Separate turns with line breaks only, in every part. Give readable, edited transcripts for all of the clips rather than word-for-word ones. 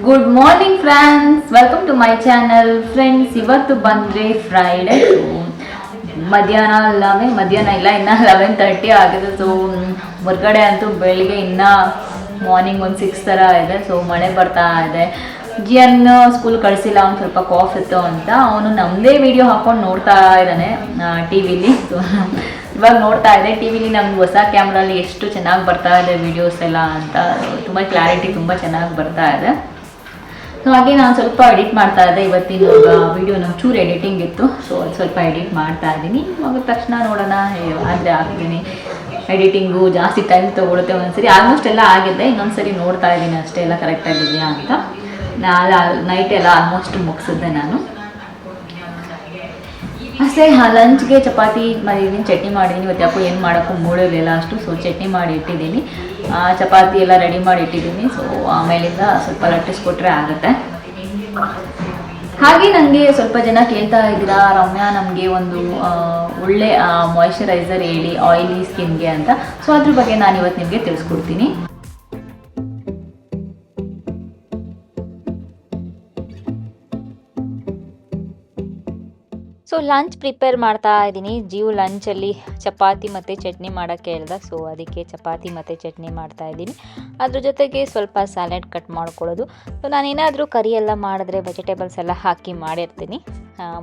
Good morning friends, welcome to my channel. Friends, ಇವತ್ತು ಬಂದರೆ Friday. ಮಧ್ಯಾಹ್ನ ಇಲ್ಲ, ಇನ್ನು 11:30 ಆಗಿದೆ. ಸೊ ಹೊರಗಡೆ ಅಂತೂ ಬೆಳಿಗ್ಗೆ ಇನ್ನೂ ಮಾರ್ನಿಂಗ್ ಒಂದು 6 ಥರ ಇದೆ. ಸೊ ಮಳೆ ಬರ್ತಾ ಇದೆ. ಜಿಯನ್ ಸ್ಕೂಲ್ ಕಳಿಸಿಲ್ಲ, ಅವ್ನು ಸ್ವಲ್ಪ ಕಾಫ್ ಇತ್ತು ಅಂತ ಅವನು ನಮ್ಮದೇ ವಿಡಿಯೋ ಹಾಕ್ಕೊಂಡು ನೋಡ್ತಾ ಇದ್ದಾನೆ ಟಿ ವಿಲಿ. ಸೊ ಇವಾಗ ನೋಡ್ತಾ ಇದೆ ಟಿ ವಿಲಿ ನಮ್ಗೆ ಹೊಸ ಕ್ಯಾಮ್ರಲ್ಲಿ ಎಷ್ಟು ಚೆನ್ನಾಗಿ ಬರ್ತಾ ಇದೆ ವಿಡಿಯೋಸ್ ಎಲ್ಲ ಅಂತ. ತುಂಬ ಕ್ಲಾರಿಟಿ ತುಂಬ ಚೆನ್ನಾಗಿ ಬರ್ತಾ ಇದೆ. ಸೊ ಹಾಗೆ ನಾನು ಸ್ವಲ್ಪ ಎಡಿಟ್ ಮಾಡ್ತಾ ಇದ್ದೆ. ಇವತ್ತಿನ ವಿಡಿಯೋ ನಮ್ಮ ಚೂರು ಎಡಿಟಿಂಗ್ ಇತ್ತು. ಸೊ ಅದು ಸ್ವಲ್ಪ ಎಡಿಟ್ ಮಾಡ್ತಾ ಇದ್ದೀನಿ. ಇವಾಗ ತಕ್ಷಣ ನೋಡೋಣ ಆದರೆ ಆಗ್ತೀನಿ. ಎಡಿಟಿಂಗು ಜಾಸ್ತಿ ಟೈಮ್ ತೊಗೊಳುತ್ತೆ. ಒಂದ್ಸರಿ ಆಲ್ಮೋಸ್ಟ್ ಎಲ್ಲ ಆಗಿದೆ, ಇನ್ನೊಂದ್ಸರಿ ನೋಡ್ತಾ ಇದ್ದೀನಿ ಅಷ್ಟೇ ಎಲ್ಲ ಕರೆಕ್ಟಾಗಿದೆಯಾ ಅಂತ. ನೈಟ್ ಎಲ್ಲ ಆಲ್ಮೋಸ್ಟ್ ಮುಗಿಸಿದ್ದೆ ನಾನು ಅಷ್ಟೇ. ಲಂಚ್ಗೆ ಚಪಾತಿ ಮಾಡಿದ್ದೀನಿ, ಚಟ್ನಿ ಮಾಡಿದ್ದೀನಿ. ಇವತ್ತು ಯಾಕೋ ಏನು ಮಾಡೋಕ್ಕೂ ಮೂಡಿರಲಿಲ್ಲ ಅಷ್ಟು. ಸೊ ಚಟ್ನಿ ಮಾಡಿ ಇಟ್ಟಿದ್ದೀನಿ, ಚಪಾತಿ ಎಲ್ಲ ರೆಡಿ ಮಾಡಿ ಇಟ್ಟಿದ್ದೀನಿ. ಸೊ ಆಮೇಲಿಂದ ಸ್ವಲ್ಪ ಲಟ್ಟಿಸ್ಕೊಟ್ರೆ ಆಗುತ್ತೆ. ಹಾಗೆ ನನಗೆ ಸ್ವಲ್ಪ ಜನ ಕೇಳ್ತಾ ಇದ್ದೀರಾ, ರಮ್ಯಾ ನಮಗೆ ಒಂದು ಒಳ್ಳೆ ಮಾಯಿಶ್ಚರೈಸರ್ ಹೇಳಿ ಆಯಿಲಿ ಸ್ಕಿನ್ಗೆ ಅಂತ. ಸೊ ಅದ್ರ ಬಗ್ಗೆ ನಾನು ಇವತ್ತು ನಿಮಗೆ ತಿಳಿಸ್ಕೊಡ್ತೀನಿ.
ಸೊ ಲಂಚ್ ಪ್ರಿಪೇರ್ ಮಾಡ್ತಾ ಇದ್ದೀನಿ. ಜೀವ್ ಲಂಚಲ್ಲಿ ಚಪಾತಿ ಮತ್ತು ಚಟ್ನಿ ಮಾಡೋಕ್ಕೆ ಹೇಳ್ದೆ. ಸೊ ಅದಕ್ಕೆ ಚಪಾತಿ ಮತ್ತು ಚಟ್ನಿ ಮಾಡ್ತಾ ಇದ್ದೀನಿ. ಅದ್ರ ಜೊತೆಗೆ ಸ್ವಲ್ಪ ಸ್ಯಾಲೆಡ್ ಕಟ್ ಮಾಡ್ಕೊಳ್ಳೋದು. ಸೊ ನಾನೇನಾದರೂ ಕರಿ ಎಲ್ಲ ಮಾಡಿದ್ರೆ ವೆಜಿಟೇಬಲ್ಸ್ ಎಲ್ಲ ಹಾಕಿ ಮಾಡಿರ್ತೀನಿ.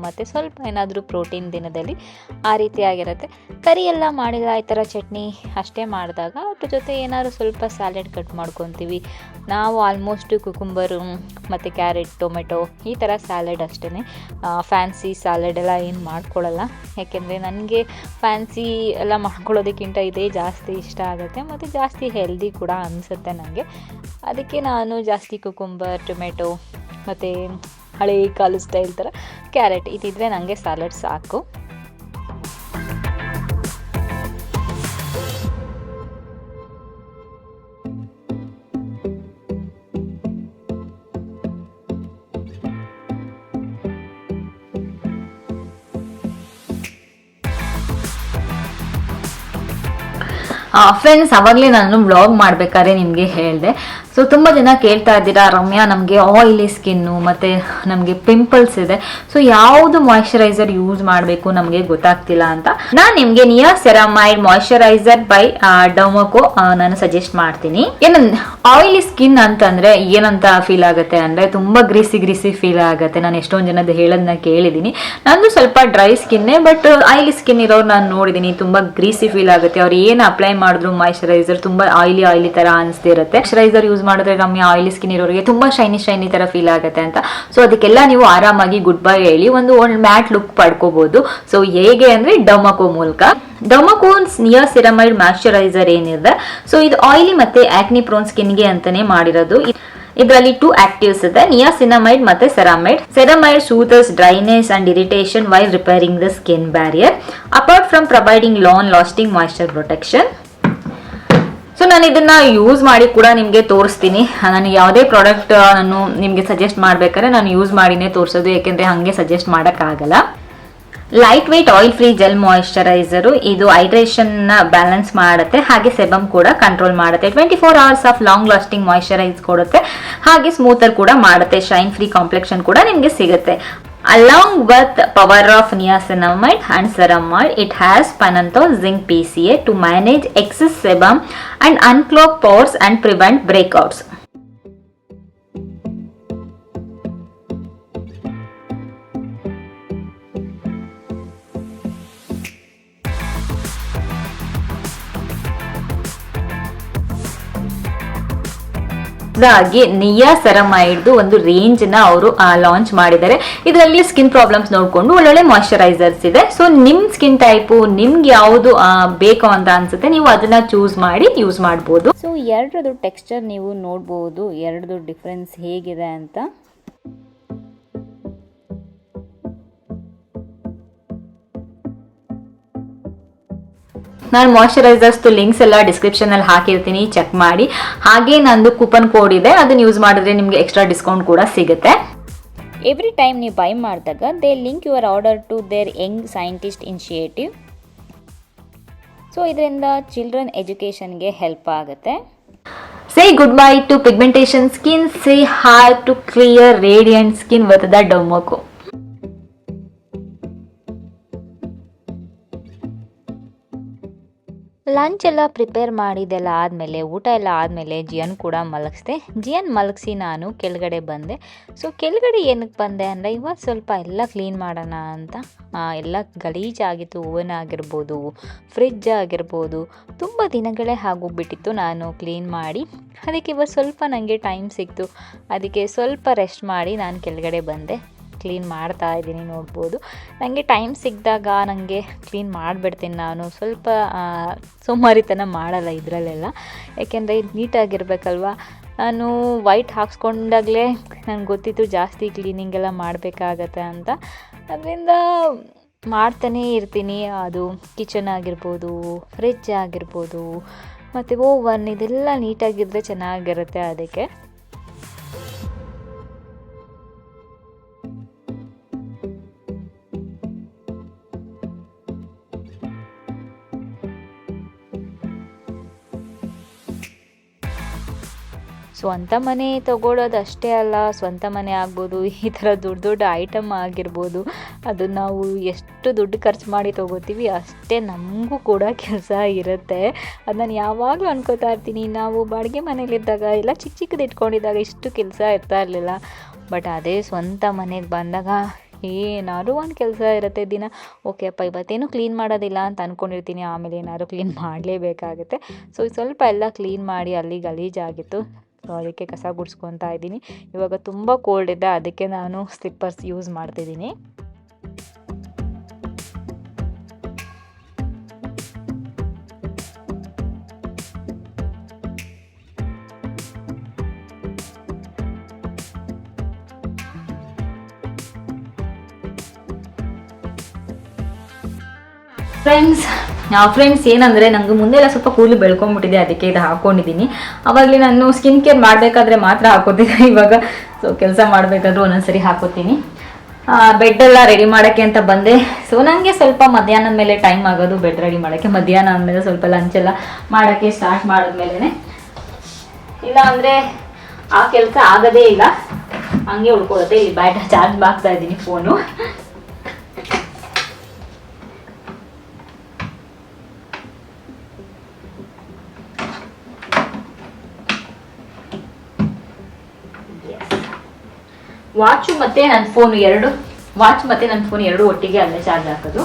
ಮತ್ತು ಸ್ವಲ್ಪ ಏನಾದರೂ ಪ್ರೋಟೀನ್ ದಿನದಲ್ಲಿ ಆ ರೀತಿಯಾಗಿರುತ್ತೆ. ಕರಿ ಎಲ್ಲ ಮಾಡಿಲ್ಲ, ಈ ಥರ ಚಟ್ನಿ ಅಷ್ಟೇ ಮಾಡಿದಾಗ ಅದ್ರ ಜೊತೆ ಏನಾದರೂ ಸ್ವಲ್ಪ ಸ್ಯಾಲೆಡ್ ಕಟ್ ಮಾಡ್ಕೊತೀವಿ ನಾವು. ಆಲ್ಮೋಸ್ಟ್ ಕುಕುಂಬರು ಮತ್ತು ಕ್ಯಾರೆಟ್, ಟೊಮೆಟೊ ಈ ಥರ ಸ್ಯಾಲೆಡ್ ಅಷ್ಟೇ. ಫ್ಯಾನ್ಸಿ ಸ್ಯಾಲೆಡ್ ಎಲ್ಲ ಏನು ಮಾಡ್ಕೊಳ್ಳಲ್ಲ. ಯಾಕೆಂದರೆ ನನಗೆ ಫ್ಯಾನ್ಸಿ ಎಲ್ಲ ಮಾಡ್ಕೊಳ್ಳೋದಕ್ಕಿಂತ ಇದೇ ಜಾಸ್ತಿ ಇಷ್ಟ ಆಗುತ್ತೆ ಮತ್ತು ಜಾಸ್ತಿ ಹೆಲ್ದಿ ಕೂಡ ಅನಿಸುತ್ತೆ ನನಗೆ. ಅದಕ್ಕೆ ನಾನು ಜಾಸ್ತಿ ಕುಕುಂಬರ್, ಟೊಮೆಟೊ ಮತ್ತು ಹಳೆ ಕಾಲು ಸ್ಟೈಲ್ ಥರ ಕ್ಯಾರೆಟ್ ಇದಿದ್ರೆ ನನಗೆ ಸ್ಯಾಲಡ್ ಸಾಕು.
ಫ್ರೆಂಡ್ಸ್, ಆವಾಗಲೇ ನಾನು ವ್ಲಾಗ್ ಮಾಡಬೇಕಾದ್ರೆ ನಿಮಗೆ ಹೇಳಿದೆ. ಸೊ ತುಂಬ ಜನ ಕೇಳ್ತಾ ಇದ್ದೀರಾ, ರಮ್ಯಾ ನಮಗೆ ಆಯಿಲಿ ಸ್ಕಿನ್ನು ಮತ್ತು ನಮಗೆ ಪಿಂಪಲ್ಸ್ ಇದೆ, ಸೊ ಯಾವುದು ಮಾಯಿಶ್ಚರೈಸರ್ ಯೂಸ್ ಮಾಡಬೇಕು ನಮಗೆ ಗೊತ್ತಾಗ್ತಿಲ್ಲ ಅಂತ. ನಾನು ನಿಮಗೆ ನಿಯಾಸೆರಮೈಡ್ ಮಾಯಿಶ್ಚರೈಸರ್ ಬೈ ಡರ್ಮಕೋ ನಾನು ಸಜೆಸ್ಟ್ ಮಾಡ್ತೀನಿ. ಆಯಿಲಿ ಸ್ಕಿನ್ ಅಂತಂದರೆ ಏನಂತ ಫೀಲ್ ಆಗುತ್ತೆ ಅಂದರೆ ತುಂಬ ಗ್ರೀಸಿ ಫೀಲ್ ಆಗುತ್ತೆ. ನಾನು ಎಷ್ಟೊಂದು ಜನದ ಹೇಳೋದನ್ನ ಕೇಳಿದ್ದೀನಿ. ನಂದು ಸ್ವಲ್ಪ ಡ್ರೈ ಸ್ಕಿನ್ನೇ, ಬಟ್ ಆಯಿಲಿ ಸ್ಕಿನ್ ಇರೋರು ನಾನು ನೋಡಿದ್ದೀನಿ ತುಂಬ ಗ್ರೀಸಿ ಫೀಲ್ ಆಗುತ್ತೆ. ಅವ್ರು ಏನು ಅಪ್ಲೈ ಮಾಡಿದ್ರು ಮಾಯಿಶ್ಚರೈಸರ್ ತುಂಬ ಆಯಿಲಿ ಥರ ಅನಿಸ್ತಿರುತ್ತೆ. ಮಾಯಿಶ್ಚರೈಸರ್ ಯೂಸ್ ಮಾಡಿದ್ರೆ ನಮಗೆ ಆಯಿಲಿ ಸ್ಕಿನ್ ಇರೋರಿಗೆ ತುಂಬ ಶೈನಿ ಥರ ಫೀಲ್ ಆಗುತ್ತೆ ಅಂತ. ಸೊ ಅದಕ್ಕೆಲ್ಲ ನೀವು ಆರಾಮಾಗಿ ಗುಡ್ ಬೈ ಹೇಳಿ ಒಂದು ಮ್ಯಾಟ್ ಲುಕ್ ಪಡ್ಕೋಬಹುದು. ಸೊ ಹೇಗೆ ಅಂದರೆ ಡರ್ಮಕೋ ಮೂಲಕ. ಡರ್ಮಕೋನ್ಸ್ ನಿಯಾಸೆರಮೈಡ್ ಮಾಯಿಶ್ಚರೈಸರ್ ಏನಿದೆ, ಸೊ ಇದು ಆಯಿಲಿ ಮತ್ತೆ ಆಕ್ನಿ ಪ್ರೋನ್ ಸ್ಕಿನ್ಗೆ ಅಂತಾನೆ ಮಾಡಿರೋದು. ಇದರಲ್ಲಿ 2 ಆಕ್ಟಿವ್ಸ್ ಇದೆ, ನಿಯಾಸಿನಮೈಡ್ ಮತ್ತೆ ceramide. Ceramide soothes dryness and irritation while repairing the skin barrier apart from providing long lasting moisture protection. So ನಾನು ಇದನ್ನ ಯೂಸ್ ಮಾಡಿ ಕೂಡ ನಿಮಗೆ ತೋರಿಸ್ತೀನಿ. ನನಗೆ ಯಾವುದೇ ಪ್ರಾಡಕ್ಟ್ ನಾನು ನಿಮಗೆ ಸಜೆಸ್ಟ್ ಮಾಡ್ಬೇಕಾದ್ರೆ ನಾನು ಯೂಸ್ ಮಾಡಿನೇ ತೋರಿಸೋದು, ಯಾಕೆಂದ್ರೆ ಹಾಗೆ ಸಜೆಸ್ಟ್ ಮಾಡೋಕ್ಕಾಗಲ್ಲ. Light weight oil free gel moisturizer. ಇದು ಹೈಡ್ರೇಷನ್ ಬ್ಯಾಲೆನ್ಸ್ ಮಾಡುತ್ತೆ, ಹಾಗೆ ಸೆಬಮ್ ಕೂಡ ಕಂಟ್ರೋಲ್ ಮಾಡುತ್ತೆ. 24 hours of long lasting moisturize ಕೊಡುತ್ತೆ, ಹಾಗೆ ಸ್ಮೂತರ್ ಕೂಡ ಮಾಡುತ್ತೆ. ಶೈನ್ ಫ್ರೀ ಕಾಂಪ್ಲೆಕ್ಷನ್ ಕೂಡ ನಿಮಗೆ ಸಿಗುತ್ತೆ. Along with power of niacinamide and ceramide, it has panthenol zinc PCA to manage excess sebum and unclog pores and prevent breakouts. ಹಾಗೆ ನಿಯಾಸೆರಮೈಡ್ದು ಒಂದು range ನ ಅವರು ಲಾಂಚ್ ಮಾಡಿದ್ದಾರೆ. ಇದರಲ್ಲಿ ಸ್ಕಿನ್ ಪ್ರಾಬ್ಲಮ್ಸ್ ನೋಡ್ಕೊಂಡು ಒಳ್ಳೊಳ್ಳೆ ಮಾಯಿಶ್ಚರೈಸರ್ಸ್ ಇದೆ. ಸೊ ನಿಮ್ ಸ್ಕಿನ್ ಟೈಪು ನಿಮ್ಗೆ ಯಾವುದು ಬೇಕು ಅಂತ ಅನ್ಸುತ್ತೆ, ನೀವು ಅದನ್ನ ಚೂಸ್ ಮಾಡಿ ಯೂಸ್ ಮಾಡಬಹುದು.
ಸೊ ಎರಡರದು ಟೆಕ್ಸ್ಚರ್ ನೀವು ನೋಡ್ಬೋದು, ಎರಡದು ಡಿಫ್ರೆನ್ಸ್ ಹೇಗಿದೆ ಅಂತ.
ನಾನು ಮಾಯಿಶ್ಚರೈಸರ್ಸ್ ಲಿಂಕ್ಸ್ ಎಲ್ಲ ಡಿಸ್ಕ್ರಿಪ್ಷನ್ ಅಲ್ಲಿ ಹಾಕಿರ್ತೀನಿ, ಚೆಕ್ ಮಾಡಿ. ಹಾಗೆ ನಂದು ಕೂಪನ್ ಕೋಡ್ ಇದೆ, ಅದನ್ನ ಯೂಸ್ ಮಾಡಿದ್ರೆ ನಿಮಗೆ ಎಕ್ಸ್ಟ್ರಾ ಡಿಸ್ಕೌಂಟ್ ಕೂಡ ಸಿಗುತ್ತೆ.
ಎವ್ರಿ ಟೈಮ್ ನೀವು ಬೈ ಮಾಡಿದಾಗ they link your order to their young scientist initiative. So ಇದರಿಂದ ಚಿಲ್ಡ್ರನ್ ಎಜುಕೇಷನ್ಗೆ ಹೆಲ್ಪ್ ಆಗುತ್ತೆ.
Say goodbye to pigmentation skin. Say hi to clear, radiant skin with the Domoko.
Lunch ಎಲ್ಲ prepare ಮಾಡಿದ್ದೆಲ್ಲ ಆದಮೇಲೆ ಊಟ ಎಲ್ಲ ಆದಮೇಲೆ ಜಿಯನ್ ಕೂಡ ಮಲಗಿಸ್ದೆ. ಜಿಯನ್ ಮಲಗಿಸಿ ನಾನು ಕೆಳಗಡೆ ಬಂದೆ. ಸೊ ಕೆಳಗಡೆ ಏನಕ್ಕೆ ಬಂದೆ ಅಂದರೆ ಇವಾಗ ಸ್ವಲ್ಪ ಎಲ್ಲ ಕ್ಲೀನ್ ಮಾಡೋಣ ಅಂತ. ಎಲ್ಲ ಗಲೀಜಾಗಿತ್ತು. ಓವನ್ ಆಗಿರ್ಬೋದು, ಫ್ರಿಜ್ ಆಗಿರ್ಬೋದು, ತುಂಬ ದಿನಗಳೇ ಆಗೋಗ್ಬಿಟ್ಟಿತ್ತು ನಾನು ಕ್ಲೀನ್ ಮಾಡಿ. ಅದಕ್ಕೆ ಇವಾಗ ಸ್ವಲ್ಪ ನನಗೆ ಟೈಮ್ ಸಿಕ್ತು. ಅದಕ್ಕೆ ಸ್ವಲ್ಪ ರೆಸ್ಟ್ ಮಾಡಿ ನಾನು ಕೆಳಗಡೆ ಬಂದೆ. ಕ್ಲೀನ್ ಮಾಡ್ತಾ ಇದ್ದೀನಿ, ನೋಡ್ಬೋದು. ನನಗೆ ಟೈಮ್ ಸಿಕ್ಕಿದಾಗ ನನಗೆ ಕ್ಲೀನ್ ಮಾಡಿಬಿಡ್ತೀನಿ. ನಾನು ಸ್ವಲ್ಪ ಸೋಮಾರಿತನ ಮಾಡಲ್ಲ ಇದರಲ್ಲೆಲ್ಲ, ಯಾಕೆಂದರೆ ನೀಟಾಗಿರ್ಬೇಕಲ್ವ. ನಾನು ವೈಟ್ ಹಾಕ್ಸ್ಕೊಂಡಾಗಲೇ ನನಗೆ ಗೊತ್ತಿತ್ತು ಜಾಸ್ತಿ ಕ್ಲೀನಿಂಗ್ ಎಲ್ಲ ಮಾಡಬೇಕಾಗತ್ತೆ ಅಂತ. ಅದರಿಂದ ಮಾಡ್ತಾನೇ ಇರ್ತೀನಿ. ಅದು ಕಿಚನ್ ಆಗಿರ್ಬೋದು, ಫ್ರಿಜ್ ಆಗಿರ್ಬೋದು, ಮತ್ತು ಓವನ್, ಇದೆಲ್ಲ ನೀಟಾಗಿದ್ದರೆ ಚೆನ್ನಾಗಿರುತ್ತೆ. ಅದಕ್ಕೆ ಸ್ವಂತ ಮನೆ ತೊಗೊಳೋದು ಅಷ್ಟೇ ಅಲ್ಲ, ಸ್ವಂತ ಮನೆ ಆಗ್ಬೋದು, ಈ ಥರ ದೊಡ್ಡ ದೊಡ್ಡ ಐಟಮ್ ಆಗಿರ್ಬೋದು, ಅದು ನಾವು ಎಷ್ಟು ದುಡ್ಡು ಖರ್ಚು ಮಾಡಿ ತೊಗೋತೀವಿ ಅಷ್ಟೇ ನಮಗೂ ಕೂಡ ಕೆಲಸ ಇರುತ್ತೆ. ಅದು ನಾನು ಯಾವಾಗಲೂ ಅನ್ಕೋತಾ ಇರ್ತೀನಿ. ನಾವು ಬಾಡಿಗೆ ಮನೇಲಿದ್ದಾಗ ಎಲ್ಲ ಚಿಕ್ಕ ಚಿಕ್ಕದು ಇಟ್ಕೊಂಡಿದ್ದಾಗ ಇಷ್ಟು ಕೆಲಸ ಇರ್ತಾ ಇರಲಿಲ್ಲ. ಬಟ್ ಅದೇ ಸ್ವಂತ ಮನೆಗೆ ಬಂದಾಗ ಏನಾದ್ರು ಒಂದು ಕೆಲಸ ಇರುತ್ತೆ ದಿನ. ಓಕೆ ಅಪ್ಪ ಇವತ್ತೇನು ಕ್ಲೀನ್ ಮಾಡೋದಿಲ್ಲ ಅಂತ ಅಂದ್ಕೊಂಡಿರ್ತೀನಿ, ಆಮೇಲೆ ಏನಾದ್ರು ಕ್ಲೀನ್ ಮಾಡಲೇಬೇಕಾಗುತ್ತೆ. ಸೊ ಸ್ವಲ್ಪ ಎಲ್ಲ ಕ್ಲೀನ್ ಮಾಡಿ ಅಲ್ಲಿ ಗಲೀಜಾಗಿತ್ತು. ಸೊ ಅದಕ್ಕೆ ಕಸ ಗುಡಿಸ್ಕೊತಾ ಇದ್ದೀನಿ. ಇವಾಗ ತುಂಬ ಕೋಲ್ಡ್ ಇದೆ, ಅದಕ್ಕೆ ನಾನು ಸ್ಲಿಪ್ಪರ್ಸ್ ಯೂಸ್ ಮಾಡ್ತಿದ್ದೀನಿ.
ಫ್ರೆಂಡ್ಸ್ ಏನಂದರೆ ನನಗೆ ಮುಂದೆಲ್ಲ ಸ್ವಲ್ಪ ಕೂದಲು ಬೆಳ್ಕೊಂಡ್ಬಿಟ್ಟಿದೆ, ಅದಕ್ಕೆ ಇದು ಹಾಕ್ಕೊಂಡಿದ್ದೀನಿ. ಆವಾಗಲೇ ನಾನು ಸ್ಕಿನ್ ಕೇರ್ ಮಾಡಬೇಕಾದ್ರೆ ಮಾತ್ರ ಹಾಕೋತಿದ್ದೆ. ಇವಾಗ ಸೊ ಕೆಲಸ ಮಾಡಬೇಕಾದ್ರೂ ಒಂದೊಂದ್ಸರಿ ಹಾಕೋತೀನಿ. ಬೆಡ್ಡೆಲ್ಲ ರೆಡಿ ಮಾಡೋಕ್ಕೆ ಅಂತ ಬಂದೆ. ಸೊ ನನಗೆ ಸ್ವಲ್ಪ ಮಧ್ಯಾಹ್ನದ ಮೇಲೆ ಟೈಮ್ ಆಗೋದು ಬೆಡ್ ರೆಡಿ ಮಾಡೋಕ್ಕೆ. ಮಧ್ಯಾಹ್ನ ಆದಮೇಲೆ ಸ್ವಲ್ಪ ಲಂಚೆಲ್ಲ ಮಾಡೋಕ್ಕೆ ಸ್ಟಾರ್ಟ್ ಮಾಡಿದ್ಮೇಲೆ, ಇಲ್ಲ ಅಂದರೆ ಆ ಕೆಲಸ ಆಗೋದೇ ಇಲ್ಲ, ಹಂಗೆ ಉಳ್ಕೊಳ್ಳುತ್ತೆ. ಇಲ್ಲಿ ಬ್ಯಾಟ್ರಿ ಚಾರ್ಜ್ ಹಾಕ್ತಾ ಇದ್ದೀನಿ ಫೋನು. ವಾಚು ಮತ್ತು ನನ್ನ ಫೋನು ಎರಡು ಒಟ್ಟಿಗೆ ಅಲ್ಲೇ ಚಾರ್ಜ್ ಹಾಕೋದು.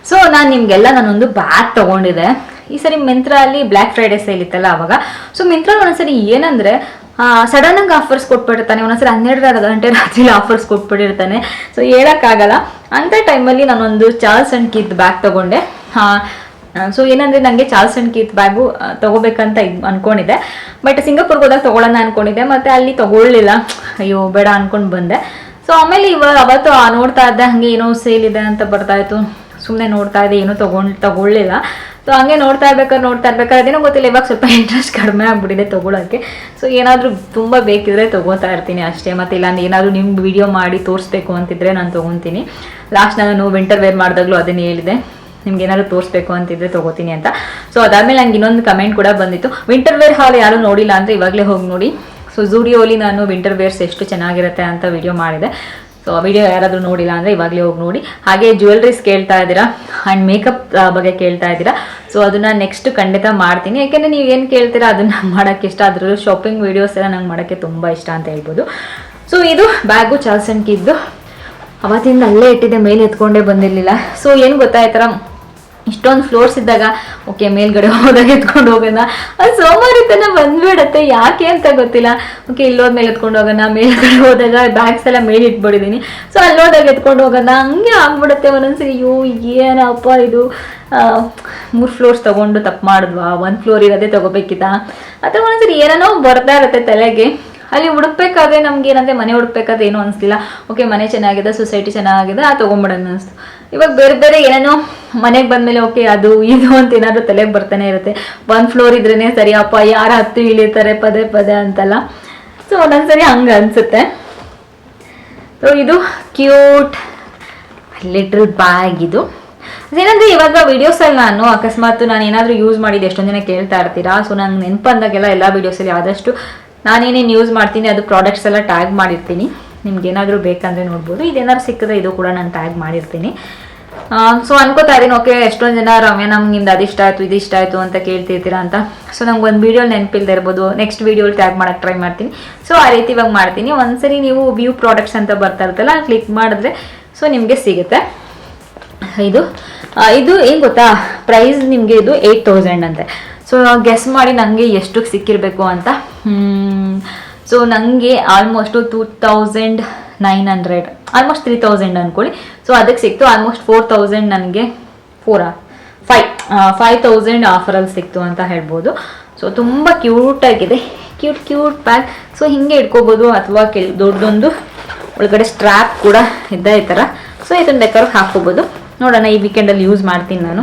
ಸೊ ನಾನೊಂದು ಬ್ಯಾಗ್ ತೊಗೊಂಡಿದ್ದೆ. ಈ ಸರಿ ಮಿಂತ್ರಾ ಅಲ್ಲಿ ಬ್ಲ್ಯಾಕ್ ಫ್ರೈಡೇ ಸೇಲ್ ಇತ್ತಲ್ಲ ಅವಾಗ. ಸೊ ಮಿಂತ್ರಾ ಒಂದೊಂದ್ಸರಿ ಏನಂದರೆ ಸಡನ್ನಾಗಿ ಆಫರ್ಸ್ ಕೊಟ್ಬಿಟ್ಟಿರ್ತಾನೆ. ಒಂದೊಂದ್ಸರಿ 12 ಗಂಟೆ ರಾತ್ರಿ ಆಫರ್ಸ್ ಕೊಟ್ಬಿಟ್ಟಿರ್ತಾನೆ. ಸೊ ಹೇಳೋಕ್ಕಾಗಲ್ಲ. ಅಂಥ ಟೈಮಲ್ಲಿ ನಾನೊಂದು ಚಾರ್ಲ್ಸ್ ಅಂಡ್ ಕೀತ್ ಬ್ಯಾಗ್ ತೊಗೊಂಡೆ. ಸೊ ಏನಂದರೆ ನನಗೆ ಚಾರ್ಲ್ಸ್ ಅಂಡ್ ಕೀತ್ ಬ್ಯಾಗು ತೊಗೋಬೇಕಂತ ಅಂದ್ಕೊಂಡಿದ್ದೆ. ಬಟ್ ಸಿಂಗಾಪುರ್ಗೆ ಹೋದಾಗ ತೊಗೊಳ್ಳೋಣ ಅಂದ್ಕೊಂಡಿದ್ದೆ, ಮತ್ತು ಅಲ್ಲಿ ತೊಗೊಳ್ಳಿಲ್ಲ. ಅಯ್ಯೋ ಬೇಡ ಅಂದ್ಕೊಂಡು ಬಂದೆ. ಸೊ ಆಮೇಲೆ ಅವತ್ತು ನೋಡ್ತಾ ಇದ್ದೆ, ಹಾಗೆ ಏನೋ ಸೇಲ್ ಇದೆ ಅಂತ ಬರ್ತಾಯಿತ್ತು. ಸುಮ್ಮನೆ ನೋಡ್ತಾ ಇದ್ದೆ, ಏನೂ ತಗೊಳ್ಳಿಲ್ಲ. ಸೊ ಹಂಗೆ ನೋಡ್ತಾ ಇರ್ಬೇಕಾದ್ರೆ ಅದೇನೋ ಗೊತ್ತಿಲ್ಲ, ಇವಾಗ ಸ್ವಲ್ಪ ಇಂಟ್ರೆಸ್ಟ್ ಕಡಿಮೆ ಆಗ್ಬಿಟ್ಟಿದೆ ತೊಗೊಳಕ್ಕೆ. ಸೊ ಏನಾದರೂ ತುಂಬ ಬೇಕಿದ್ರೆ ತೊಗೋತಾ ಇರ್ತೀನಿ ಅಷ್ಟೇ. ಮತ್ತು ಇಲ್ಲಾಂದ್ರೆ ಏನಾದರೂ ನಿಮ್ಗೆ ವಿಡಿಯೋ ಮಾಡಿ ತೋರಿಸ್ಬೇಕು ಅಂತಿದ್ರೆ ನಾನು ತೊಗೊತೀನಿ. ಲಾಸ್ಟ್ ನಾನು ವಿಂಟರ್ ವೇರ್ ಮಾಡಿದಾಗಲೂ ಅದನ್ನೇ ಹೇಳಿದೆ, ನಿಮ್ಗೆ ಏನಾದ್ರು ತೋರಿಸ್ಬೇಕು ಅಂತಿದ್ರೆ ತೊಗೋತೀನಿ ಅಂತ. ಸೊ ಅದಾದಮೇಲೆ ನಂಗೆ ಇನ್ನೊಂದು ಕಮೆಂಟ್ ಕೂಡ ಬಂದಿತ್ತು, ವಿಂಟರ್ ವೇರ್ ಹಾಲ್ ಯಾರು ನೋಡಿಲ್ಲ ಅಂದರೆ ಇವಾಗಲೇ ಹೋಗಿ ನೋಡಿ. ಸೊ ಝೂಡಿಯೋಲಿ ನಾನು ವಿಂಟರ್ ವೇರ್ಸ್ ಎಷ್ಟು ಚೆನ್ನಾಗಿರುತ್ತೆ ಅಂತ ವಿಡಿಯೋ ಮಾಡಿದೆ. ಸೊ ಆ ವಿಡಿಯೋ ಯಾರಾದರೂ ನೋಡಿಲ್ಲ ಅಂದರೆ ಇವಾಗಲೇ ಹೋಗಿ ನೋಡಿ. ಹಾಗೆ ಜ್ಯುವೆಲ್ರೀಸ್ ಕೇಳ್ತಾ ಇದ್ದೀರಾ ಆ್ಯಂಡ್ ಮೇಕಪ್ ಬಗ್ಗೆ ಕೇಳ್ತಾ ಇದ್ದೀರಾ. ಸೊ ಅದನ್ನು ನೆಕ್ಸ್ಟ್ ಖಂಡಿತ ಮಾಡ್ತೀನಿ, ಯಾಕೆಂದರೆ ನೀವು ಏನು ಕೇಳ್ತೀರಾ ಅದನ್ನು ಮಾಡೋಕ್ಕೆ ಇಷ್ಟ. ಅದರಲ್ಲೂ ಶಾಪಿಂಗ್ ವೀಡಿಯೋಸ್ ಎಲ್ಲ ನಂಗೆ ಮಾಡೋಕ್ಕೆ ತುಂಬ ಇಷ್ಟ ಅಂತ ಹೇಳ್ಬೋದು. ಸೊ ಇದು ಬ್ಯಾಗು ಚಾರ್ಲ್ಸ್ ಅಂಡ್ ಕೀತ್ದು. ಅವತ್ತಿಂದ ಅಲ್ಲೇ ಇಟ್ಟಿದ್ದೆ, ಮೇಲೆ ಎತ್ಕೊಂಡೇ ಬಂದಿರಲಿಲ್ಲ. ಸೊ ಏನು ಗೊತ್ತಾಯ್ತರ, ಇಷ್ಟೊಂದು ಫ್ಲೋರ್ಸ್ ಇದ್ದಾಗ ಓಕೆ ಮೇಲ್ಗಡೆ ಹೋದಾಗ ಎತ್ಕೊಂಡು ಹೋಗೋಣ, ಅದು ಸೋಮಾರಿತನ ಬಂದ್ಬಿಡತ್ತೆ. ಯಾಕೆ ಅಂತ ಗೊತ್ತಿಲ್ಲ. ಓಕೆ ಇಲ್ಲೋದ್ಮೇಲೆ ಎತ್ಕೊಂಡು ಹೋಗೋಣ, ಮೇಲ್ಗಡೆ ಹೋದಾಗ ಬ್ಯಾಗ್ಸ್ ಎಲ್ಲ ಮೇಲೆ ಇಟ್ಬಿಟ್ಟಿದ್ದೀನಿ. ಸೊ ಅಲ್ಲೋದಾಗ ಎತ್ಕೊಂಡು ಹೋಗೋಣ, ಹಂಗೆ ಆಗ್ಬಿಡುತ್ತೆ ಒಂದೊಂದ್ಸರಿ. ಅಯ್ಯೋ ಏನಪ್ಪ ಇದು 3 ಫ್ಲೋರ್ಸ್ ತೊಗೊಂಡು ತಪ್ಪು ಮಾಡಿದ್ವಾ, 1 ಫ್ಲೋರ್ ಇರೋದೇ ತೊಗೋಬೇಕಿತ್ತಾ, ಅಥವಾ ಒಂದೊಂದ್ಸರಿ ಏನೇನೋ ಬರ್ತಾ ಇರುತ್ತೆ ತಲೆಗೆ. ಅಲ್ಲಿ ಹುಡುಕ್ಬೇಕಾದ್ರೆ ನಮ್ಗೆ ಏನಂದ್ರೆ ಮನೆ ಹುಡುಕ್ಬೇಕಾದ್ರೆ ಏನೂ ಅನಿಸ್ಲಿಲ್ಲ. ಓಕೆ ಮನೆ ಚೆನ್ನಾಗಿದೆ, ಸೊಸೈಟಿ ಚೆನ್ನಾಗಿದೆ, ತೊಗೊಂಬಿಡೋಣ ಅನಿಸ್ತು. ಇವಾಗ ಬೇರೆ ಬೇರೆ ಏನೇನೋ ಮನೆಗೆ ಬಂದಮೇಲೆ ಓಕೆ ಅದು ಇದು ಅಂತ ಏನಾದರೂ ತಲೆಗೆ ಬರ್ತಾನೆ ಇರುತ್ತೆ. 1 ಫ್ಲೋರ್ ಇದ್ರೇ ಸರಿ ಅಪ್ಪ ಯಾರು ಹತ್ತು ಇಳಿತಾರೆ ಪದೇ ಪದೇ ಅಂತಲ್ಲ. ಸೊ ಒಂದೊಂದ್ಸರಿ ಹಂಗೆ ಅನಿಸುತ್ತೆ. ಸೊ ಇದು ಕ್ಯೂಟ್ ಲಿಟಲ್ ಬ್ಯಾಗ್. ಇದು ಏನಂದರೆ ಇವಾಗ ವೀಡಿಯೋಸಲ್ಲಿ ನಾನು ಅಕಸ್ಮಾತ್ ನಾನು ಏನಾದರೂ ಯೂಸ್ ಮಾಡಿದ್ದು ಎಷ್ಟೊಂದು ಜನ ಕೇಳ್ತಾ ಇರ್ತೀರಾ. ಸೊ ನಂಗೆ ನೆನಪಂದಾಗೆಲ್ಲ ಎಲ್ಲ ವೀಡಿಯೋಸಲ್ಲಿ ಆದಷ್ಟು ನಾನೇನೇನು ಯೂಸ್ ಮಾಡ್ತೀನಿ ಅದು ಪ್ರಾಡಕ್ಟ್ಸ್ ಎಲ್ಲ ಟ್ಯಾಗ್ ಮಾಡಿರ್ತೀನಿ. ನಿಮ್ಗೆ ಏನಾದರೂ ಬೇಕಂದರೆ ನೋಡ್ಬೋದು. ಇದೇನಾದ್ರು ಸಿಕ್ಕಿದ್ರೆ ಇದು ಕೂಡ ನಾನು ಟ್ಯಾಗ್ ಮಾಡಿರ್ತೀನಿ. ಸೊ ಅನ್ಕೋತಾ ಇದ್ದೀನಿ ಓಕೆ ಎಷ್ಟೊಂದು ಜನ ರಮ್ಯಾ ನಮ್ಗೆ ನಿಮ್ದು ಅದಿಷ್ಟ ಆಯಿತು ಇದಿಷ್ಟ ಆಯಿತು ಅಂತ ಕೇಳ್ತಿರ್ತೀರಾ ಅಂತ. ಸೊ ನಂಗೆ ಒಂದು ವೀಡಿಯೋಲಿ ನೆನಪಿಲ್ಲದೆ ಇರ್ಬೋದು, ನೆಕ್ಸ್ಟ್ ವೀಡಿಯೋಲಿ ಟ್ಯಾಗ್ ಮಾಡೋಕ್ಕೆ ಟ್ರೈ ಮಾಡ್ತೀನಿ. ಸೊ ಆ ರೀತಿ ಇವಾಗ ಮಾಡ್ತೀನಿ. ಒಂದ್ಸರಿ ನೀವು ವ್ಯೂ ಪ್ರಾಡಕ್ಟ್ಸ್ ಅಂತ ಬರ್ತಾ ಇರ್ತಲ್ಲ ಕ್ಲಿಕ್ ಮಾಡಿದ್ರೆ ಸೊ ನಿಮಗೆ ಸಿಗುತ್ತೆ. ಇದು ಏನು ಗೊತ್ತಾ ಪ್ರೈಸ್ ನಿಮಗೆ ಇದು 8000 ಅಂತೆ. ಸೊ ಗೆಸ್ ಮಾಡಿ ನನಗೆ ಎಷ್ಟಕ್ಕೆ ಸಿಕ್ಕಿರಬೇಕು ಅಂತ. ಸೊ ನನಗೆ ಆಲ್ಮೋಸ್ಟು 2900 ಆಲ್ಮೋಸ್ಟ್ 3000 ಅಂದ್ಕೊಳ್ಳಿ. ಸೊ ಅದಕ್ಕೆ ಸಿಕ್ತು. ಆಲ್ಮೋಸ್ಟ್ 4000 ನನಗೆ 5000 ಆಫರಲ್ಲಿ ಸಿಕ್ತು ಅಂತ ಹೇಳ್ಬೋದು. ಸೊ ತುಂಬ ಕ್ಯೂಟಾಗಿದೆ, ಕ್ಯೂಟ್ ಬ್ಯಾಗ್. ಸೊ ಹಿಂಗೆ ಇಟ್ಕೋಬೋದು ಅಥವಾ ದೊಡ್ಡದೊಂದು ಒಳಗಡೆ ಸ್ಟ್ರ್ಯಾಪ್ ಕೂಡ ಇದ್ದ ಈ ಥರ. ಸೊ ಇದನ್ನು ಬೇಕಾದ್ರೆ ಹಾಕ್ಕೋಬೋದು. ನೋಡೋಣ ಈ ವೀಕೆಂಡಲ್ಲಿ ಯೂಸ್ ಮಾಡ್ತೀನಿ ನಾನು.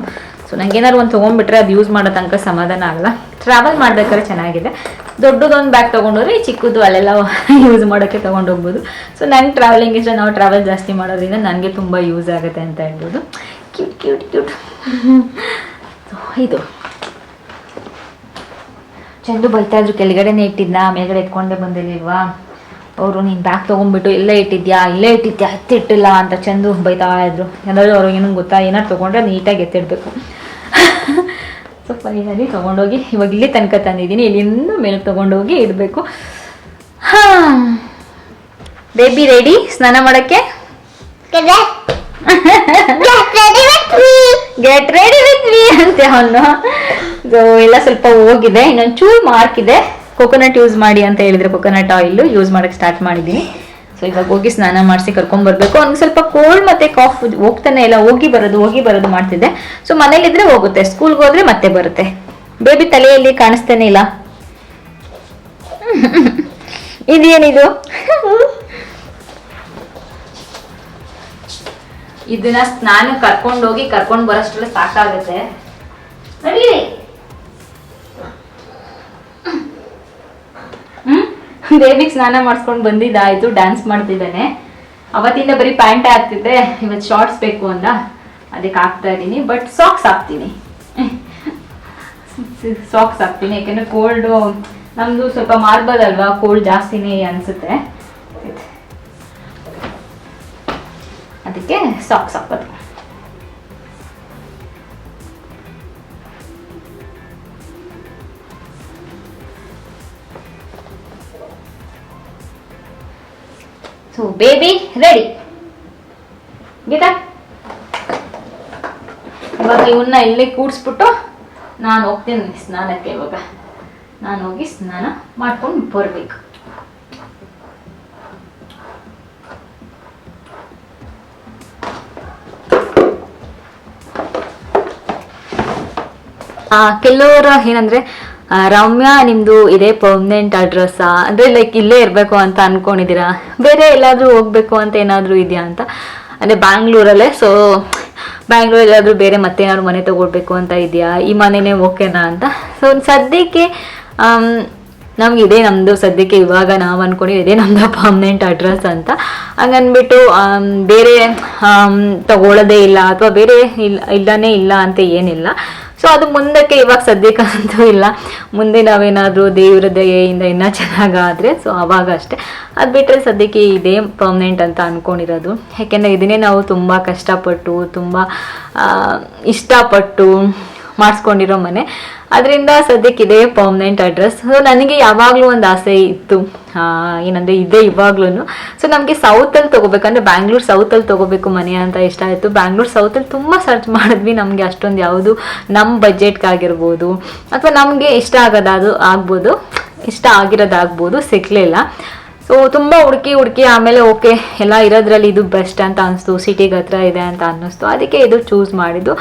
ಸೊ ನಂಗೆ ಏನಾದ್ರು ಒಂದು ತೊಗೊಂಡ್ಬಿಟ್ರೆ ಅದು ಯೂಸ್ ಮಾಡೋ ತನಕ ಸಮಾಧಾನ ಆಗಲ್ಲ. ಟ್ರಾವೆಲ್ ಮಾಡ್ಬೇಕಾದ್ರೆ ಚೆನ್ನಾಗಿದೆ. ದೊಡ್ಡದೊಂದು ಬ್ಯಾಗ್ ತೊಗೊಂಡೋದ್ರೆ ಈ ಚಿಕ್ಕದು ಅಲ್ಲೆಲ್ಲ ಯೂಸ್ ಮಾಡೋಕ್ಕೆ ತೊಗೊಂಡೋಗ್ಬೋದು. ಸೊ ನಂಗೆ ಟ್ರಾವೆಲಿಂಗ್ ಇಷ್ಟ. ನಾವು ಟ್ರಾವೆಲ್ ಜಾಸ್ತಿ ಮಾಡೋದ್ರಿಂದ ನನಗೆ ತುಂಬ ಯೂಸ್ ಆಗುತ್ತೆ ಅಂತ ಹೇಳ್ಬೋದು. ಕ್ಯೂಟ್ ಸೊ ಇದು ಚಂದು ಬೈತಾ ಇದ್ರು ಕೆಳಗಡೆನೇ ಇಟ್ಟಿದ್ನ ಮೇಲ್ಗಡೆ ಎತ್ಕೊಂಡೇ ಬಂದಿಲ್ವಾ ಅವರು. ನೀನು ಬ್ಯಾಗ್ ತೊಗೊಂಡ್ಬಿಟ್ಟು ಇಲ್ಲೇ ಇಟ್ಟಿದ್ಯಾ ಎತ್ತಿಟ್ಟಿಲ್ಲ ಅಂತ ಚಂದು ಬೈತಾ ಇದ್ರು. ಏನಾದರೂ ಅವ್ರಿಗೆ ಏನೋ ಗೊತ್ತಾ, ಏನಾದ್ರು ತೊಗೊಂಡ್ರೆ ನೀಟಾಗಿ ಎತ್ತಿಡಬೇಕು. ಸೊ ಫೈನಲಿ ತೊಗೊಂಡೋಗಿ ಇವಾಗ ಇಲ್ಲಿ ತನಕ ತಂದಿದ್ದೀನಿ. ಇಲ್ಲಿಂದ ಮೇಲೆ ತೊಗೊಂಡೋಗಿ ಇಡಬೇಕು. ಹಾಂ ಬೇಬಿ ರೆಡಿ ಸ್ನಾನ ಮಾಡೋಕ್ಕೆ? ಗೆಟ್ ರೆಡಿ ವಿತ್ ಮೀ ಅಂತೆ ಅವನು. ಸೊ ಎಲ್ಲ ಸ್ವಲ್ಪ ಹೋಗಿದೆ, ಇನ್ನೊಂದು ಚೂರು ಮಾರ್ಕ್ ಇದೆ. ಕೊಕೊನಟ್ ಯೂಸ್ ಮಾಡಿ ಅಂತ ಹೇಳಿದ್ರೆ ಕೊಕೊನಟ್ ಆಯಿಲ್ ಯೂಸ್ ಮಾಡೋಕ್ಕೆ ಸ್ಟಾರ್ಟ್ ಮಾಡಿದ್ದೀನಿ. ಸೊ ಇವಾಗ ಹೋಗಿ ಸ್ನಾನ ಮಾಡಿಸಿ ಕರ್ಕೊಂಡ್ಬರ್ಬೇಕು. ಅವ್ನಿಗೆ ಸ್ವಲ್ಪ ಕೋಲ್ಡ್ ಮತ್ತು ಕಾಫ್ ಹೋಗ್ತಾನೆ ಇಲ್ಲ, ಹೋಗಿ ಬರೋದು ಮಾಡ್ತಿದ್ದೆ. ಸೊ ಮನೇಲಿದ್ರೆ ಹೋಗುತ್ತೆ, ಸ್ಕೂಲ್ಗೆ ಹೋದ್ರೆ ಮತ್ತೆ ಬರುತ್ತೆ. ಬೇಬಿ ತಲೆಯಲ್ಲಿ ಕಾಣಿಸ್ತಾನೆ ಇಲ್ಲ. ಇದೇನಿದು? ಇದನ್ನ ಸ್ನಾನ ಕರ್ಕೊಂಡು ಬರೋಷ್ಟರಲ್ಲಿ ಸಾಕಾಗುತ್ತೆ. ಬೇಬಿಗೆ ಸ್ನಾನ ಮಾಡಿಸ್ಕೊಂಡು ಬಂದಿದ್ದಾಯ್ತು. ಡ್ಯಾನ್ಸ್ ಮಾಡ್ತಿದ್ದಾನೆ. ಅವತ್ತಿಂದ ಬರೀ ಪ್ಯಾಂಟೇ ಹಾಕ್ತಿದ್ದೆ, ಇವತ್ತು ಶಾರ್ಟ್ಸ್ ಬೇಕು ಅಂತ ಅದಕ್ಕೆ ಹಾಕ್ತಾ ಇದ್ದೀನಿ. ಬಟ್ ಸಾಕ್ಸ್ ಹಾಕ್ತೀನಿ ಯಾಕೆಂದ್ರೆ ಕೋಲ್ಡು ನಮ್ದು ಸ್ವಲ್ಪ ಮಾರ್ಬಲ್ ಅಲ್ವಾ, ಕೋಲ್ಡ್ ಜಾಸ್ತಿನೇ ಅನ್ಸುತ್ತೆ. ಅದಕ್ಕೆ ಸಾಕ್ಸ್ ಹಾಕೋದು. So baby ready Geeta. ಇವಾಗ ಇವನ್ನ ಇಲ್ಲೇ ಕೂಡಿಸ್ಬಿಟ್ಟು ನಾನು ಹೋಗ್ತೀನಿ ಸ್ನಾನಕ್ಕೆ. ಇವಾಗ ನಾನು ಹೋಗಿ ಸ್ನಾನ ಮಾಡ್ಕೊಂಡು ಬರಬೇಕು. ಕೆಲವರು ಏನಂದ್ರೆ ರಮ್ಯಾ ನಿಮ್ದು ಇದೇ ಪರ್ಮನೆಂಟ್ ಅಡ್ರೆಸ್ಸಾ ಅಂದರೆ ಲೈಕ್ ಇಲ್ಲೇ ಇರಬೇಕು ಅಂತ ಅನ್ಕೊಂಡಿದ್ದೀರಾ, ಬೇರೆ ಎಲ್ಲಾದರೂ ಹೋಗ್ಬೇಕು ಅಂತ ಏನಾದರೂ ಇದೆಯಾ ಅಂತ. ಅಂದರೆ ಬ್ಯಾಂಗ್ಳೂರಲ್ಲೇ. ಸೊ ಬ್ಯಾಂಗ್ಳೂರಲ್ಲಾದರೂ ಬೇರೆ ಮತ್ತೇನಾದ್ರು ಮನೆ ತೊಗೊಳ್ಬೇಕು ಅಂತ ಇದೆಯಾ, ಈ ಮನೆನೇ ಓಕೆನಾ ಅಂತ. ಸೊ ಸದ್ಯಕ್ಕೆ ನಮ್ಗೆ ಇದೇ ನಮ್ಮದು ಸದ್ಯಕ್ಕೆ ಇವಾಗ ನಾವು ಅಂದ್ಕೊಂಡಿದ್ದು ಇದೇ ನಮ್ಮದು ಪರ್ಮನೆಂಟ್ ಅಡ್ರೆಸ್ ಅಂತ. ಹಂಗನ್ಬಿಟ್ಟು ಬೇರೆ ತಗೊಳ್ಳೋದೇ ಇಲ್ಲ ಅಥವಾ ಬೇರೆ ಇಲ್ಲನೇ ಇಲ್ಲ ಅಂತ ಏನಿಲ್ಲ. ಸೊ ಅದು ಮುಂದಕ್ಕೆ ಇವಾಗ ಸದ್ಯಕ್ಕಂತೂ ಇಲ್ಲ. ಮುಂದೆ ನಾವೇನಾದರೂ ದೇವ್ರ ದಯೆಯಿಂದ ಇನ್ನೂ ಚೆನ್ನಾಗಾದರೆ ಸೊ ಆವಾಗ ಅಷ್ಟೇ. ಅದು ಬಿಟ್ಟರೆ ಸದ್ಯಕ್ಕೆ ಇದೇ ಪರ್ಮನೆಂಟ್ ಅಂತ ಅಂದ್ಕೊಂಡಿರೋದು. ಯಾಕೆಂದರೆ ಇದನ್ನೇ ನಾವು ತುಂಬ ಕಷ್ಟಪಟ್ಟು ತುಂಬ ಇಷ್ಟಪಟ್ಟು ಮಾಡಿಸ್ಕೊಂಡಿರೋ ಮನೆ. ಅದರಿಂದ ಸದ್ಯಕ್ಕೆ ಇದೇ ಪರ್ಮನೆಂಟ್ ಅಡ್ರೆಸ್. ಸೊ ನನಗೆ ಯಾವಾಗಲೂ ಒಂದು ಆಸೆ ಇತ್ತು, ಏನಂದರೆ ಇದೆ ಇವಾಗ್ಲೂ. ಸೊ ನಮಗೆ ಸೌತಲ್ಲಿ ತೊಗೋಬೇಕಂದ್ರೆ ಬ್ಯಾಂಗ್ಳೂರ್ ಸೌತಲ್ಲಿ ತೊಗೋಬೇಕು ಮನೆ ಅಂತ ಇಷ್ಟ ಆಯಿತು. ಬ್ಯಾಂಗ್ಳೂರ್ ಸೌತಲ್ಲಿ ತುಂಬ ಸರ್ಚ್ ಮಾಡಿದ್ವಿ. ನಮಗೆ ಅಷ್ಟೊಂದು ಯಾವುದು ನಮ್ಮ ಬಜೆಟ್ಗಾಗಿರ್ಬೋದು ಅಥವಾ ನಮಗೆ ಇಷ್ಟ ಆಗ್ಬೋದು ಇಷ್ಟ ಆಗಿರೋದಾಗ್ಬೋದು ಸಿಕ್ಕಲಿಲ್ಲ. ಸೊ ತುಂಬ ಹುಡುಕಿ ಆಮೇಲೆ ಓಕೆ ಎಲ್ಲ ಇರೋದ್ರಲ್ಲಿ ಇದು ಬೆಸ್ಟ್ ಅಂತ ಅನಿಸ್ತು, ಸಿಟಿಗೆ ಹತ್ರ ಇದೆ ಅಂತ ಅನ್ನಿಸ್ತು. ಅದಕ್ಕೆ ಇದು ಚೂಸ್ ಮಾಡಿದ್ದು.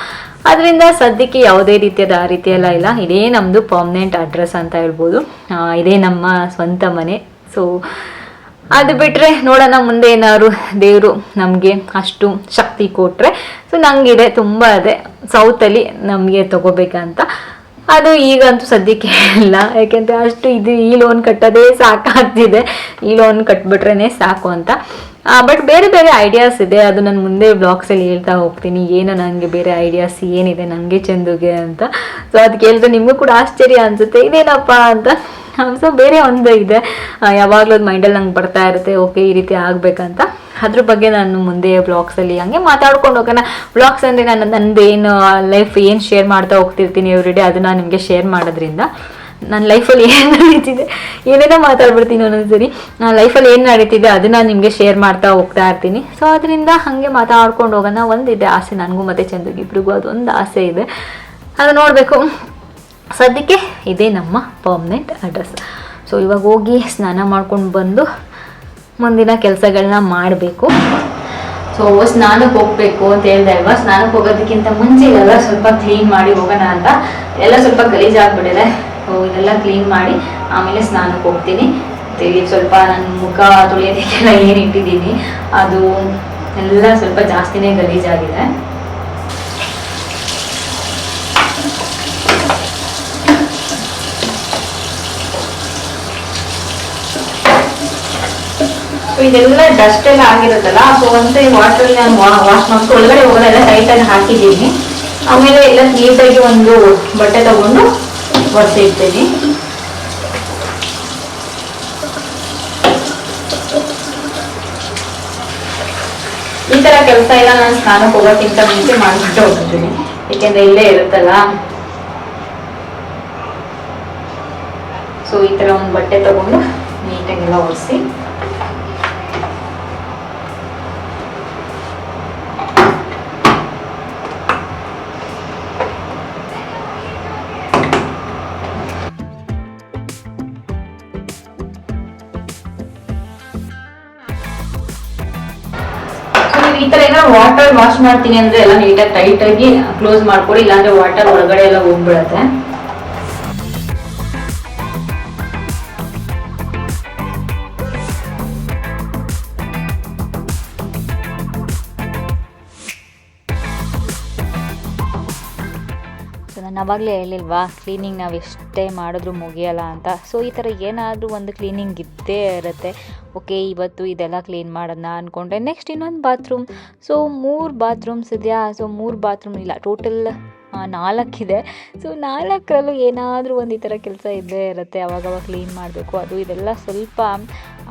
ಅದರಿಂದ ಸದ್ಯಕ್ಕೆ ಯಾವುದೇ ರೀತಿಯೆಲ್ಲ ಇಲ್ಲ. ಇದೇ ನಮ್ಮದು ಪರ್ಮನೆಂಟ್ ಅಡ್ರೆಸ್ ಅಂತ ಹೇಳ್ಬೋದು. ಇದೇ ನಮ್ಮ ಸ್ವಂತ ಮನೆ. ಸೊ ಅದು ಬಿಟ್ಟರೆ ನೋಡೋಣ ಮುಂದೆ ಏನಾದ್ರು ದೇವರು ನಮಗೆ ಅಷ್ಟು ಶಕ್ತಿ ಕೊಟ್ಟರೆ. ಸೊ ನನಗಿದೆ ತುಂಬ ಇದೆ ಸೌತಲ್ಲಿ ನಮಗೆ ತಗೋಬೇಕಂತ. ಅದು ಈಗಂತೂ ಸದ್ಯಕ್ಕೆ ಇಲ್ಲ, ಯಾಕೆಂದರೆ ಅಷ್ಟು ಇದು ಈ ಲೋನ್ ಕಟ್ಟೋದೇ ಸಾಕಾಗ್ತಿದೆ, ಈ ಲೋನ್ ಕಟ್ಬಿಟ್ರೇ ಸಾಕು ಅಂತ. ಬಟ್ ಬೇರೆ ಬೇರೆ ಐಡಿಯಾಸ್ ಇದೆ, ಅದು ನಾನು ಮುಂದೆ ಬ್ಲಾಗ್ಸಲ್ಲಿ ಹೇಳ್ತಾ ಹೋಗ್ತೀನಿ. ಏನು ನನಗೆ ಬೇರೆ ಐಡಿಯಾಸ್ ಏನಿದೆ ನನಗೆ ಚಂದುಗೆ ಅಂತ. ಸೊ ಅದು ಕೇಳಿದ್ರೆ ನಿಮಗೂ ಕೂಡ ಆಶ್ಚರ್ಯ ಅನಿಸುತ್ತೆ ಇದೇನಪ್ಪ ಅಂತ. ಸೊ ಬೇರೆ ಒಂದು ಇದೆ, ಯಾವಾಗಲೂ ಅದು ಮೈಂಡಲ್ಲಿ ನಂಗೆ ಬರ್ತಾ ಇರುತ್ತೆ, ಓಕೆ ಈ ರೀತಿ ಆಗಬೇಕಂತ. ಅದ್ರ ಬಗ್ಗೆ ನಾನು ಮುಂದೆ ಬ್ಲಾಗ್ಸಲ್ಲಿ ಹಂಗೆ ಮಾತಾಡ್ಕೊಂಡು ಹೋಗೋಣ. ಬ್ಲಾಗ್ಸ್ ಅಂದರೆ ನಾನು ನಂದೇನು ಲೈಫ್ ಏನು ಶೇರ್ ಮಾಡ್ತಾ ಹೋಗ್ತಿರ್ತೀನಿ ಎವ್ರಿಡೇ, ಅದನ್ನು ನಿಮಗೆ ಶೇರ್ ಮಾಡೋದ್ರಿಂದ ನನ್ನ ಲೈಫಲ್ಲಿ ಏನು ನಡೀತಿದೆ, ಏನೇನೋ ಮಾತಾಡ್ಬಿಡ್ತೀನಿ ಒಂದೊಂದ್ಸರಿ. ನಾನು ಲೈಫಲ್ಲಿ ಏನು ನಡೀತಿದೆ ಅದನ್ನು ನಿಮಗೆ ಶೇರ್ ಮಾಡ್ತಾ ಹೋಗ್ತಾ ಇರ್ತೀನಿ. ಸೊ ಅದರಿಂದ ಹಾಗೆ ಮಾತಾಡ್ಕೊಂಡು ಹೋಗೋಣ. ಒಂದಿದೆ ಆಸೆ ನನಗೂ ಮತ್ತು ಚಂದುಗೆ ಇಬ್ರಿಗೂ, ಅದೊಂದು ಆಸೆ ಇದೆ, ಅದು ನೋಡಬೇಕು. ಸದ್ಯಕ್ಕೆ ಇದೇ ನಮ್ಮ ಪರ್ಮನೆಂಟ್ ಅಡ್ರೆಸ್. ಸೊ ಇವಾಗ ಹೋಗಿ ಸ್ನಾನ ಮಾಡ್ಕೊಂಡು ಬಂದು ಮುಂದಿನ ಕೆಲಸಗಳನ್ನ ಮಾಡಬೇಕು. ಸೊ ಸ್ನಾನಕ್ಕೆ ಹೋಗ್ಬೇಕು ಅಂತ ಹೇಳ್ದೆ ಅಲ್ವಾ, ಸ್ನಾನಕ್ಕೆ ಹೋಗೋದಕ್ಕಿಂತ ಮುಂಚೆ ಇದೆಲ್ಲ ಸ್ವಲ್ಪ ಕ್ಲೀನ್ ಮಾಡಿ ಹೋಗೋಣ ಅಂತ. ಎಲ್ಲ ಸ್ವಲ್ಪ ಗಲೀಜಾಗ್ಬಿಟ್ಟಿದೆ, ಸೊ ಇದೆಲ್ಲ ಕ್ಲೀನ್ ಮಾಡಿ ಆಮೇಲೆ ಸ್ನಾನಕ್ಕೆ ಹೋಗ್ತೀನಿ. ಇಲ್ಲಿ ಸ್ವಲ್ಪ ನನ್ನ ಮುಖ ತೊಳೆಯೋದಕ್ಕೆಲ್ಲ ಏನು ಇಟ್ಟಿದ್ದೀನಿ ಅದು ಎಲ್ಲ ಸ್ವಲ್ಪ ಜಾಸ್ತಿನೇ ಗಲೀಜಾಗಿದೆ. ಇದೆಲ್ಲ ಡಸ್ಟ್ ಎಲ್ಲ ಆಗಿರುತ್ತಲ್ಲ, ಸೊ ಒಂದ್ಸರಿ ವಾಟರ್ ನಾನು ವಾಶ್ ಮಾಡ್ಕೊಂಡು ಒಳಗಡೆ ಹೋಗೋದೆಲ್ಲ ಟೈಟಾಗಿ ಹಾಕಿದ್ದೀನಿ. ಆಮೇಲೆ ಎಲ್ಲ ನೀಟಾಗಿ ಒಂದು ಬಟ್ಟೆ ತಗೊಂಡು ಒರೆಸಿಡ್ತೀನಿ. ಈ ತರ ಕೆಲಸ ಎಲ್ಲ ನಾನು ಸ್ನಾನಕ್ಕೆ ಹೋಗೋಕ್ಕಿಂತ ಮುಂಚೆ ಮಾಡ್ಬಿಟ್ಟು ಹೋಗ್ತೀನಿ, ಏಕೆಂದ್ರೆ ಇಲ್ಲೇ ಇರುತ್ತಲ್ಲ. ಸೊ ಈ ತರ ಒಂದು ಬಟ್ಟೆ ತಗೊಂಡು ನೀಟಾಗೆಲ್ಲ ಒರೆಸಿ ಈ ತರ ಏನೋ ವಾಟರ್ ವಾಶ್ ಮಾಡ್ತೀನಿ ಅಂದ್ರೆ ಎಲ್ಲ ನೀಟಾಗಿ ಟೈಟ್ ಆಗಿ ಕ್ಲೋಸ್ ಮಾಡ್ಕೊಡಿ, ಇಲ್ಲಾಂದ್ರೆ ವಾಟರ್ ಒಳಗಡೆ ಎಲ್ಲ ಹೋಗ್ಬಿಡತ್ತೆ.
ನಾನು ಆವಾಗಲೇ ಹೇಳಿಲ್ವಾ ಕ್ಲೀನಿಂಗ್ ನಾವು ಎಷ್ಟೇ ಮಾಡಿದ್ರೂ ಮುಗಿಯಲ್ಲ ಅಂತ. ಸೊ ಈ ಥರ ಏನಾದರೂ ಒಂದು ಕ್ಲೀನಿಂಗ್ ಇದ್ದೇ ಇರುತ್ತೆ. ಓಕೆ ಇವತ್ತು ಇದೆಲ್ಲ ಕ್ಲೀನ್ ಮಾಡೋಣ ಅಂದ್ಕೊಂಡ್ರೆ ನೆಕ್ಸ್ಟ್ ಇನ್ನೊಂದು ಬಾತ್ರೂಮ್. ಸೊ 3 ಬಾತ್ರೂಮ್ಸ್ ಇದೆಯಾ, ಸೊ 3 ಬಾತ್ರೂಮ್ ಇಲ್ಲ, ಟೋಟಲ್ 4 ಇದೆ. ಸೊ 4ರಲ್ಲೂ ಏನಾದರೂ ಒಂದು ಈ ಥರ ಕೆಲಸ ಇದ್ದೇ ಇರುತ್ತೆ, ಅವಾಗವಾಗ ಕ್ಲೀನ್ ಮಾಡಬೇಕು. ಅದು ಇದೆಲ್ಲ ಸ್ವಲ್ಪ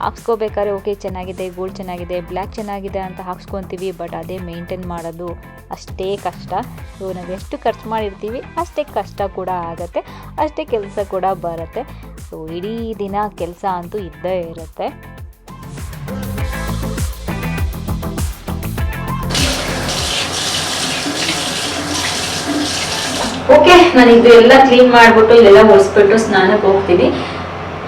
ಹಾಕ್ಸ್ಕೋಬೇಕಾದ್ರೆ ಓಕೆ ಚೆನ್ನಾಗಿದೆ, ಗೋಲ್ಡ್ ಚೆನ್ನಾಗಿದೆ, ಬ್ಲ್ಯಾಕ್ ಚೆನ್ನಾಗಿದೆ ಅಂತ ಹಾಕ್ಸ್ಕೊತೀವಿ, ಬಟ್ ಅದೇ ಮೇಂಟೈನ್ ಮಾಡೋದು ಅಷ್ಟೇ ಕಷ್ಟ. ಸೊ ನಾವು ಎಷ್ಟು ಖರ್ಚು ಮಾಡಿರ್ತೀವಿ ಅಷ್ಟೇ ಕಷ್ಟ ಕೂಡ ಆಗುತ್ತೆ, ಅಷ್ಟೇ ಕೆಲಸ ಕೂಡ ಬರುತ್ತೆ. ಸೊ ಇಡೀ ದಿನ ಕೆಲಸ ಅಂತೂ ಇದ್ದೇ ಇರುತ್ತೆ.
ಓಕೆ, ನಾನು ಇದು ಎಲ್ಲ ಕ್ಲೀನ್ ಮಾಡ್ಬಿಟ್ಟು ಇಲ್ಲೆಲ್ಲ ಒರೆಸ್ಬಿಟ್ಟು ಸ್ನಾನಕ್ಕೆ ಹೋಗ್ತೀನಿ.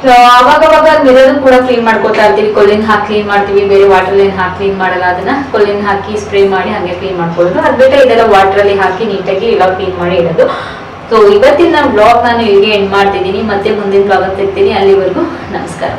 ಸೊ ಅವಾಗವಾಗ ಮಿರರ್ ಕೂಡ ಕ್ಲೀನ್ ಮಾಡ್ಕೊತಾ ಇರ್ತೀವಿ, ಕೊಲ್ಲಿನ್ ಹಾಕಿ ಕ್ಲೀನ್ ಮಾಡ್ತೀವಿ, ಬೇರೆ ವಾಟರ್ ಲೈನ್ ಹಾಕಿ ಕ್ಲೀನ್ ಮಾಡಲ್ಲ, ಅದನ್ನ ಕೊಲ್ಲಿನ್ ಹಾಕಿ ಸ್ಪ್ರೇ ಮಾಡಿ ಹಾಗೆ ಕ್ಲೀನ್ ಮಾಡ್ಕೊಳ್ಳೋದು. ಅದ್ ಬಿಟ್ಟರೆ ಇದೆಲ್ಲ ವಾಟರ್ ಅಲ್ಲಿ ಹಾಕಿ ನೀಟಾಗಿ ಎಲ್ಲ ಕ್ಲೀನ್ ಮಾಡಿ ಇಡೋದು. ಸೊ ಇವತ್ತಿನ ಬ್ಲಾಗ್ ನಾನು ಇಲ್ಲಿಗೆ ಎಂಡ್ ಮಾಡ್ತಿದ್ದೀನಿ, ಮತ್ತೆ ಮುಂದಿನ ಬ್ಲಾಗ್ ಸಿಗ್ತೀನಿ. ಅಲ್ಲಿವರೆಗೂ ನಮಸ್ಕಾರ.